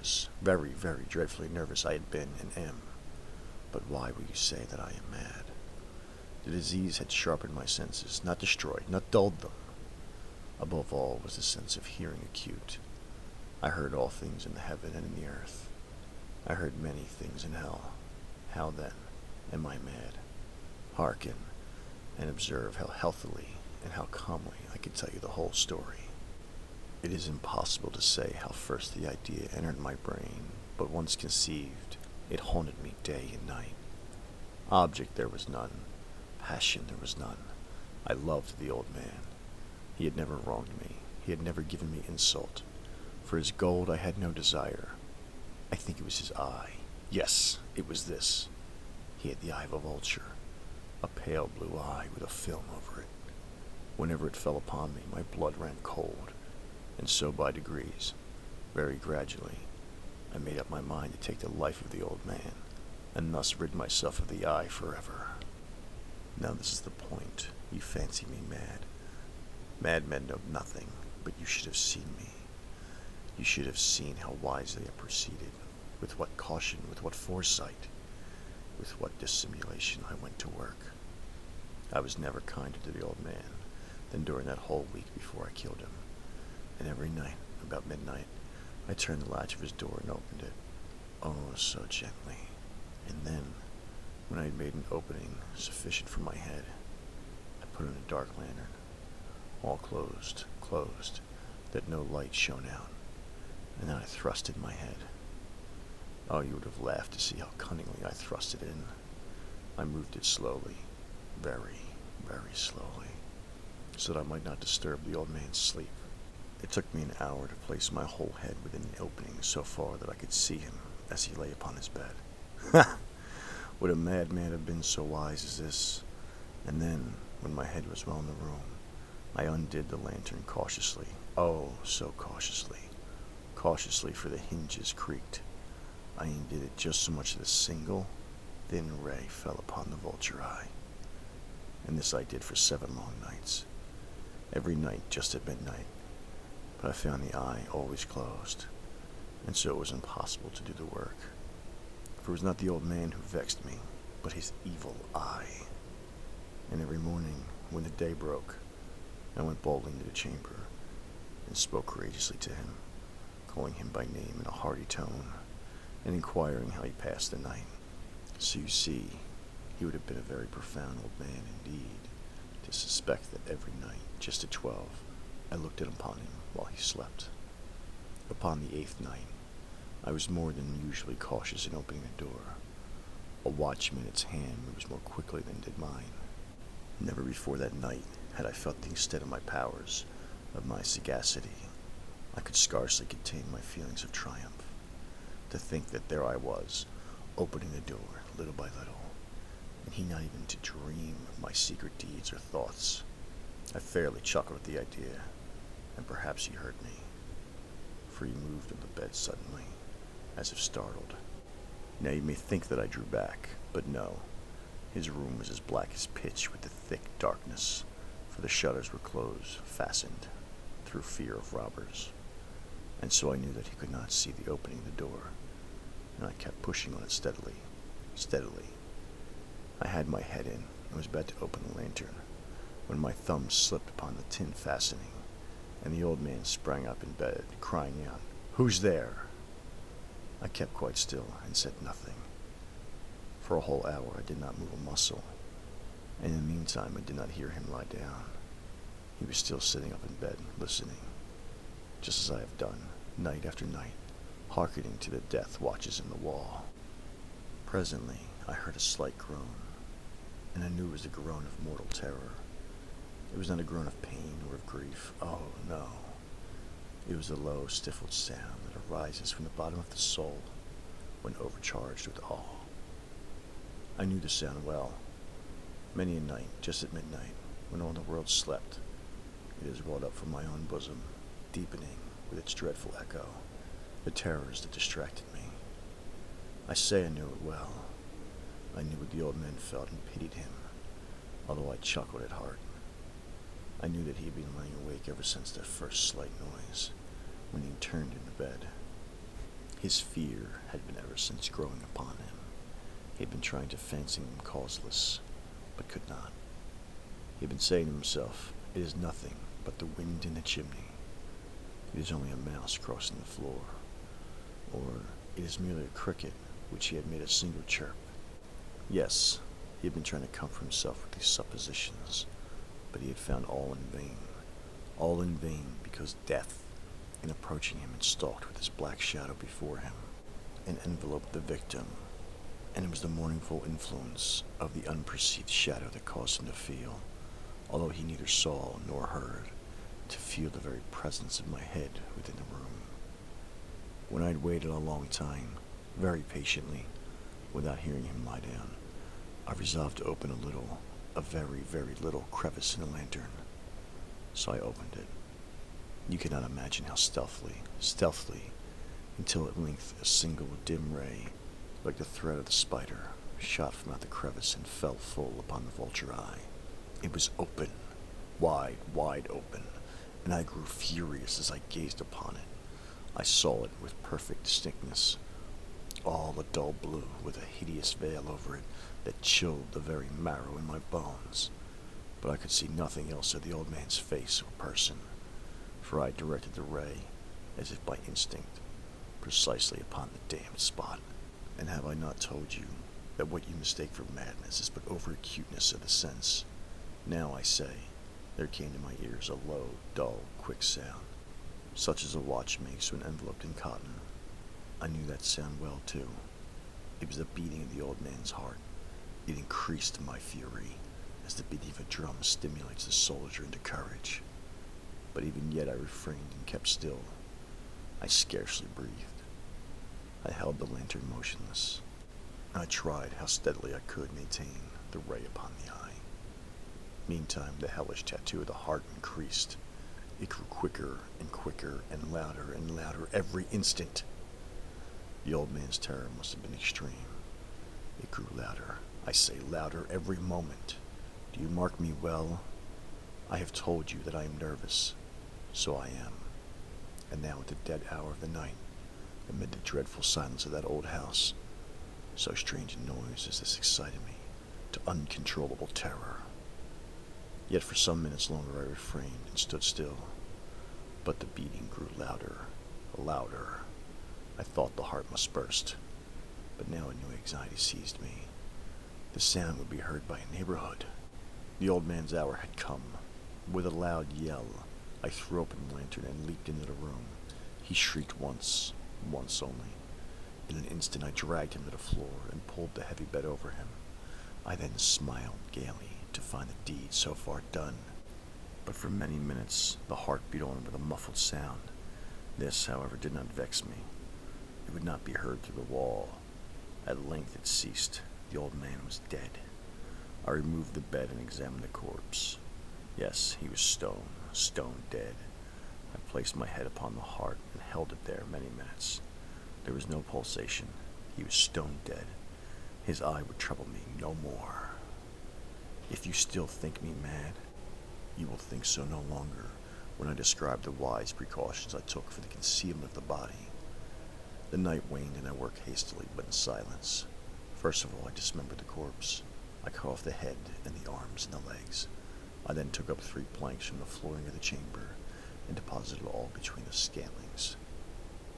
nervous, very, very dreadfully nervous I had been and am. But why will you say that I am mad? The disease had sharpened my senses, not destroyed, not dulled them. Above all was the sense of hearing acute. I heard all things in the heaven and in the earth. I heard many things in hell. How then am I mad? Hearken, and observe how healthily and how calmly I can tell you the whole story. It is impossible to say how first the idea entered my brain, but once conceived, it haunted me day and night. Object there was none. Passion there was none. I loved the old man. He had never wronged me. He had never given me insult. For his gold I had no desire. I think it was his eye. Yes, it was this. He had the eye of a vulture, a pale blue eye with a film over it. Whenever it fell upon me, my blood ran cold, and so by degrees, very gradually, I made up my mind to take the life of the old man, and thus rid myself of the eye forever. Now this is the point. You fancy me mad. Madmen know nothing, but you should have seen me. You should have seen how wisely I proceeded, with what caution, with what foresight, with what dissimulation I went to work. I was never kinder to the old man than during that whole week before I killed him. And every night, about midnight, I turned the latch of his door and opened it, oh, so gently. And then, when I had made an opening sufficient for my head, I put in a dark lantern, all closed, that no light shone out, and then I thrust in my head. Oh, you would have laughed to see how cunningly I thrust it in. I moved it slowly, very, very slowly, so that I might not disturb the old man's sleep. It took me an hour to place my whole head within the opening so far that I could see him as he lay upon his bed. Ha! Would a madman have been so wise as this? And then, when my head was well in the room, I undid the lantern cautiously. Oh, so cautiously. Cautiously, for the hinges creaked. I undid it just so much that a single, thin ray fell upon the vulture eye. And this I did for 7 long nights. Every night just at midnight. But I found the eye always closed, and so it was impossible to do the work. For it was not the old man who vexed me, but his evil eye. And every morning, when the day broke, I went boldly into the chamber, and spoke courageously to him, calling him by name in a hearty tone, and inquiring how he passed the night. So you see, he would have been a very profound old man indeed, to suspect that every night, just at 12, I looked upon him while he slept. Upon the 8th night, I was more than usually cautious in opening the door. A watchminute's hand moves more quickly than did mine. Never before that night had I felt the extent of my powers, of my sagacity. I could scarcely contain my feelings of triumph. To think that there I was, opening the door little by little, and he not even to dream of my secret deeds or thoughts. I fairly chuckled at the idea, and perhaps he heard me, for he moved on the bed suddenly, as if startled. Now you may think that I drew back, but no. His room was as black as pitch with the thick darkness, for the shutters were closed, fastened, through fear of robbers. And so I knew that he could not see the opening of the door, and I kept pushing on it steadily. I had my head in, and was about to open the lantern, when my thumb slipped upon the tin fastening, and the old man sprang up in bed, crying out, "Who's there?" I kept quite still, and said nothing. For a whole hour I did not move a muscle, and in the meantime I did not hear him lie down. He was still sitting up in bed, listening, just as I have done, night after night, hearkening to the death watches in the wall. Presently I heard a slight groan, and I knew it was the groan of mortal terror. It was not a groan of pain or of grief. Oh, no. It was a low, stifled sound that arises from the bottom of the soul when overcharged with awe. I knew the sound well. Many a night, just at midnight, when all the world slept, it has welled up from my own bosom, deepening with its dreadful echo the terrors that distracted me. I say I knew it well. I knew what the old man felt and pitied him, although I chuckled at heart. I knew that he had been lying awake ever since that first slight noise, when he turned into bed. His fear had been ever since growing upon him. He had been trying to fancy him causeless, but could not. He had been saying to himself, "It is nothing but the wind in the chimney. It is only a mouse crossing the floor." Or, "It is merely a cricket which he had made a single chirp." Yes, he had been trying to comfort himself with these suppositions, but he had found all in vain. All in vain, because death, in approaching him, had stalked with his black shadow before him, and enveloped the victim, and it was the mournful influence of the unperceived shadow that caused him to feel, although he neither saw nor heard, to feel the very presence of my head within the room. When I had waited a long time, very patiently, without hearing him lie down, I resolved to open a very, very little crevice in the lantern. So I opened it. You cannot imagine how stealthily, until at length a single dim ray, like the thread of the spider, shot from out the crevice and fell full upon the vulture eye. It was open, wide, wide open, and I grew furious as I gazed upon it. I saw it with perfect distinctness, all a dull blue, with a hideous veil over it that chilled the very marrow in my bones. But I could see nothing else of the old man's face or person, for I directed the ray, as if by instinct, precisely upon the damned spot. And have I not told you that what you mistake for madness is but over-acuteness of the sense? Now I say, there came to my ears a low, dull, quick sound, such as a watch makes when enveloped in cotton. I knew that sound well, too. It was the beating of the old man's heart. It increased my fury, as the beating of a drum stimulates the soldier into courage. But even yet I refrained and kept still. I scarcely breathed. I held the lantern motionless. I tried how steadily I could maintain the ray upon the eye. Meantime, the hellish tattoo of the heart increased. It grew quicker and quicker and louder every instant. The old man's terror must have been extreme. It grew louder, I say louder every moment. Do you mark me well? I have told you that I am nervous. So I am. And now at the dead hour of the night, amid the dreadful silence of that old house, so strange a noise as this excited me to uncontrollable terror. Yet for some minutes longer I refrained and stood still. But the beating grew louder. I thought the heart must burst. But now a new anxiety seized me. The sound would be heard by a neighborhood. The old man's hour had come. With a loud yell, I threw open the lantern and leaped into the room. He shrieked once only. In an instant I dragged him to the floor and pulled the heavy bed over him. I then smiled gaily to find the deed so far done. But for many minutes the heart beat on with a muffled sound. This, however, did not vex me. It would not be heard through the wall. At length it ceased. The old man was dead. I removed the bed and examined the corpse. Yes, he was stone dead. I placed my head upon the heart and held it there many minutes. There was no pulsation. He was stone dead. His eye would trouble me no more. If you still think me mad, you will think so no longer when I describe the wise precautions I took for the concealment of the body. The night waned and I worked hastily but in silence. First of all, I dismembered the corpse. I cut off the head and the arms and the legs. I then took up 3 planks from the flooring of the chamber and deposited all between the scantlings.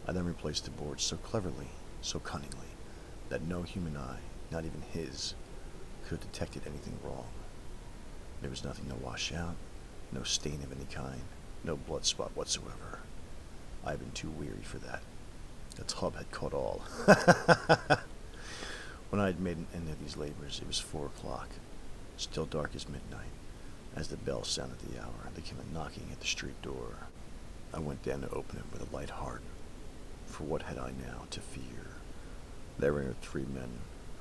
I then replaced the boards so cleverly, so cunningly, that no human eye, not even his, could have detected anything wrong. There was nothing to wash out, no stain of any kind, no blood spot whatsoever. I had been too weary for that. The tub had caught all. When I had made an end of these labors, it was 4 o'clock, still dark as midnight. As the bell sounded the hour, there came a knocking at the street door. I went down to open it with a light heart, for what had I now to fear? There entered 3 men,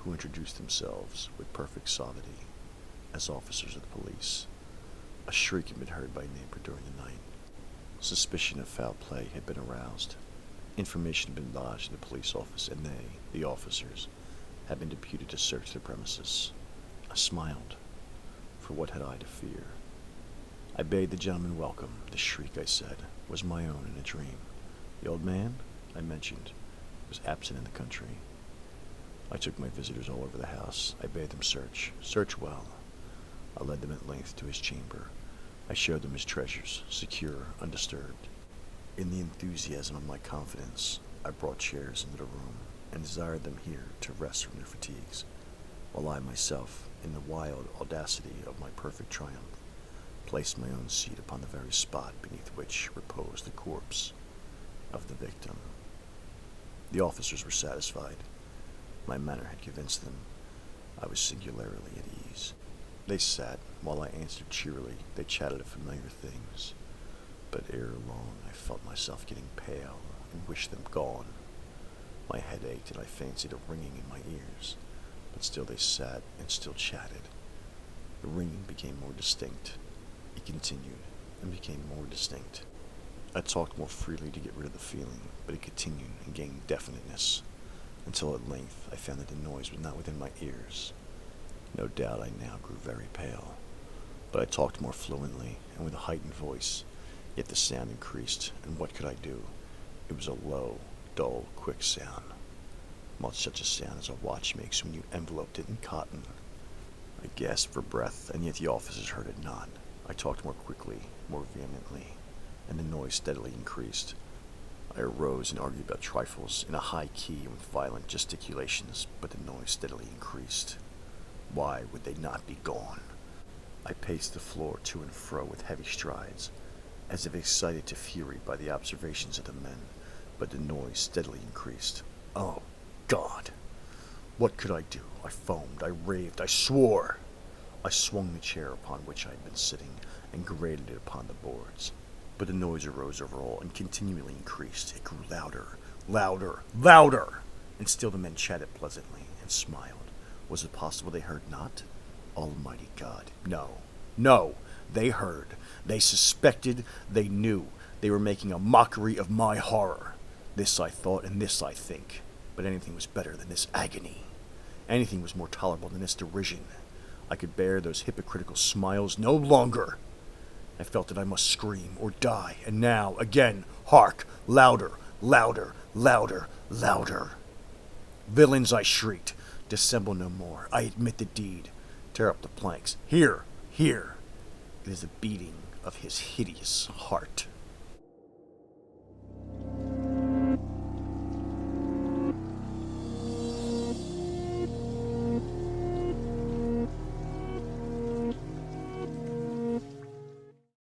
who introduced themselves with perfect suavity as officers of the police. A shriek had been heard by a neighbor during the night. Suspicion of foul play had been aroused. Information had been lodged in the police office, and they, the officers, had been deputed to search the premises. I smiled, for what had I to fear? I bade the gentleman welcome. The shriek, I said, was my own in a dream. The old man, I mentioned, was absent in the country. I took my visitors all over the house. I bade them search well. I led them at length to his chamber. I showed them his treasures, secure, undisturbed. In the enthusiasm of my confidence, I brought chairs into the room and desired them here to rest from their fatigues, while I myself, in the wild audacity of my perfect triumph, placed my own seat upon the very spot beneath which reposed the corpse of the victim. The officers were satisfied. My manner had convinced them. I was singularly at ease. They sat, while I answered cheerily. They chatted of familiar things. But ere long I felt myself getting pale and wished them gone. My head ached and I fancied a ringing in my ears. But still they sat and still chatted. The ringing became more distinct. It continued and became more distinct. I talked more freely to get rid of the feeling, but it continued and gained definiteness, until at length I found that the noise was not within my ears. No doubt I now grew very pale, but I talked more fluently and with a heightened voice, yet the sound increased, and what could I do? It was a low, dull, quick sound, much such a sound as a watch makes when you enveloped it in cotton. I gasped for breath, and yet the officers heard it not. I talked more quickly, more vehemently, and the noise steadily increased. I arose and argued about trifles in a high key and with violent gesticulations, but the noise steadily increased. Why would they not be gone? I paced the floor to and fro with heavy strides, as if excited to fury by the observations of the men, but the noise steadily increased. Oh, God! What could I do? I foamed, I raved, I swore! I swung the chair upon which I had been sitting and grated it upon the boards. But the noise arose over all and continually increased. It grew louder, louder, louder! And still the men chatted pleasantly and smiled. Was it possible they heard not? Almighty God, no, no! They heard, they suspected, they knew. They were making a mockery of my horror. This I thought, and this I think. But anything was better than this agony. Anything was more tolerable than this derision. I could bear those hypocritical smiles no longer. I felt that I must scream or die, and now, again, hark! Louder, louder, louder, louder! Villains, I shrieked, dissemble no more. I admit the deed. Tear up the planks. Here, here! It is the beating of his hideous heart.